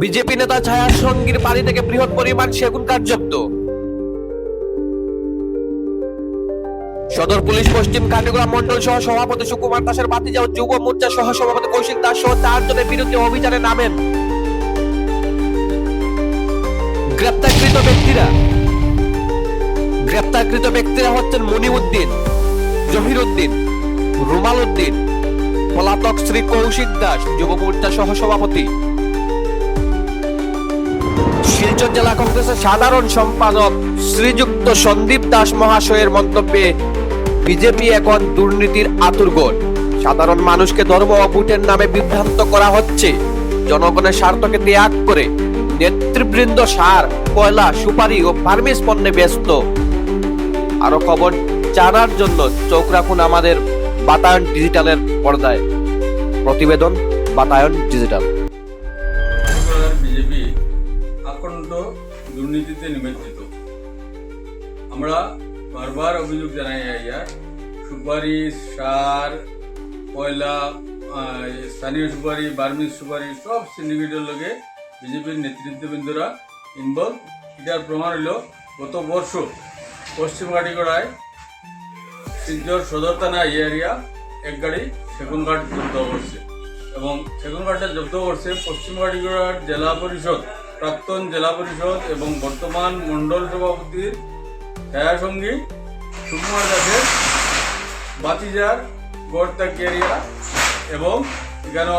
BJP নেতা ছায়ার সঙ্গীর বাড়ি থেকে বৃহৎ পরিমাণ সেগুন কাঠ জব্দ। সদর পুলিশ পশ্চিম কাটিগড়া মন্ডল সহ সভাপতি সুকুমার দাসের ভাতিজা ও যুব মোর্চা সহ সভাপতি কৌশিক দাস সহ 4 জনের বিরুদ্ধে অভিযানে নামেন। গ্রেপ্তারকৃত ব্যক্তিরা হচ্ছেন মনিউদ্দিন, জহির উদ্দিন, রুমাল উদ্দিন, পলাতক শ্রী কৌশিক দাস, যুব মোর্চা সহ সভাপতি। শিলচর জেলা কংগ্রেসের সাধারণ সম্পাদক শ্রীযুক্ত সন্দীপ দাস মহাশয়ের মন্তব্যে বিজেপি এখন দুর্নীতির আতুরঘর। সাধারণ মানুষকে ধর্ম ও ভোটের নামে বিভ্রান্ত করা হচ্ছে। জনগণের স্বার্থকে ত্যাগ করে নেতৃবৃন্দ সার, কয়লা, সুপারি ও ফার্মেস পণ্যে ব্যস্ত। আরো খবর জানার জন্য চোখ রাখুন আমাদের বাতায়ন ডিজিটালের পর্দায়। প্রতিবেদন বাতায়ন ডিজিটাল। বিজেপি আখণ্ড দুর্নীতিতে নিমজ্জিত। আমরা বারবার অভিযোগ জানাই সুপারি, সার, কয়লা, স্থানীয় সুপারি, বার্মিজ সুপারি সব সিন্ডিকেটের লগে বিজেপির নেতৃত্ববৃন্দরা ইনভলভ। এটার প্রমাণ হইল গত বর্ষ পশ্চিম কাটিগড়ায় শিলচর সদর থানা এরিয়া এক গাড়ি সেগুন কাঠ জব্দ করছে এবং সেগুন কাঠটা জব্দ করছে পশ্চিম কাটিগড়ার জেলা পরিষদ, প্রাক্তন জেলা পরিষদ এবং বর্তমান মন্ডল সভাপতির ছায়াসঙ্গী সুকুমার দাসের বাতিজার গড়তাক এরিয়া এবং এখানে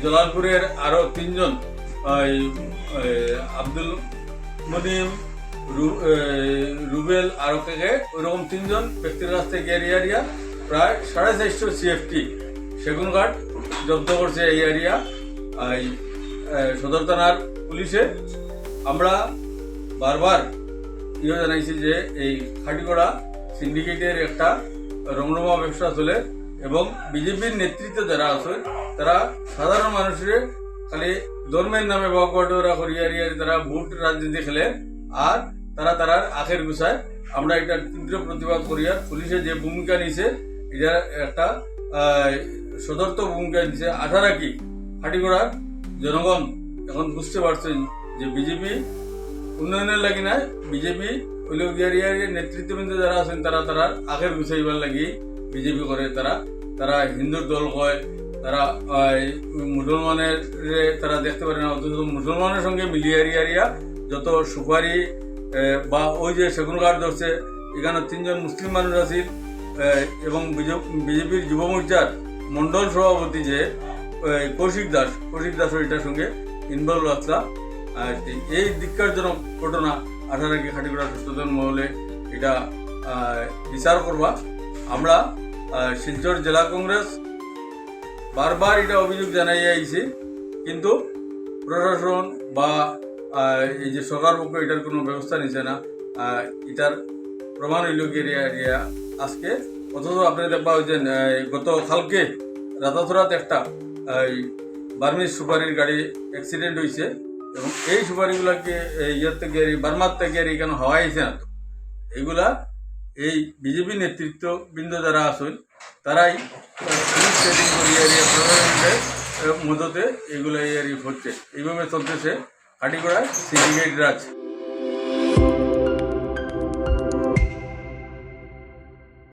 জলালপুরের আরও 3 জন আব্দুল মনিম, রুবেল আরও থেকে ওইরকম 3 জন ব্যক্তির কাছ থেকে এরিয়া প্রায় 450 CFT সেগুন কাঠ জব্দ করছে এই এরিয়া সদর থানার পুলিশে। আমরা বারবার জানাইছি যে এই খাটিগড়া সিন্ডিকেটের একটা রমরমা ব্যবসা চলে এবং বিজেপির নেতৃত্ব যারা আছে তারা সাধারণ মানুষের খালি ধর্মের নামে বাগবাটোয়ারা করিয়া তারা ভোট রাজনীতি খেলে আর তারা আখের গুছায়। আমরা এটা তীব্র প্রতিবাদ করি আর পুলিশে যে ভূমিকা নিছে এটা একটা সদর্থ ভূমিকা নিছে। আশা রাখি খাটিগড়ার জনগণ এখন বুঝতে পারছেন যে বিজেপি উন্নয়নের লাগি না, বিজেপি নেতৃত্ববৃন্দ যারা আছেন তারা আখের গুছাইবার লাগি বিজেপি করে। তারা হিন্দুর দল হয়, তারা মুসলমানের তারা দেখতে পারে না, অথচ মুসলমানের সঙ্গে মিলিয়ে যত সুপারি বা ওই যে সেগুন কাঠ ধরছে এখানে 3 জন মুসলিম মানুষ আছিল এবং বিজেপির যুব মোর্চার মন্ডল সভাপতি যে কৌশিক দাসও এটার সঙ্গে ইনভলভ আসলা। এই ধিক্কারজনক ঘটনা আশা রাখি খাটিগড়া সচেতন মহলে এটা বিচার করবা। আমরা শিলচর জেলা কংগ্রেস বারবার এটা অভিযোগ জানাই আইছি, কিন্তু প্রশাসন বা এই যে সরকার পক্ষ এটার কোনো ব্যবস্থা নিছে না। এটার প্রমাণ হইল গিয়ে আজকে, অথচ আপনি দেখবা যে গত কালকে রাতাথুরাত একটা বার্মিজ সুপারির গাড়ি অ্যাক্সিডেন্ট হয়েছে এবং এই সুপারিগুলাকে ইয়ার থেকে বার্মার থেকে এখানে হওয়া হয়েছে না। তো এইগুলা এই বিজেপি নেতৃত্ববৃন্দ যারা আছেন তারাই সেটিং করিয়ে প্রশাসনের মদতে এগুলো হচ্ছে। এইভাবে চলতেছে খাটিগড়ায় সিন্ডিকেট রাজ।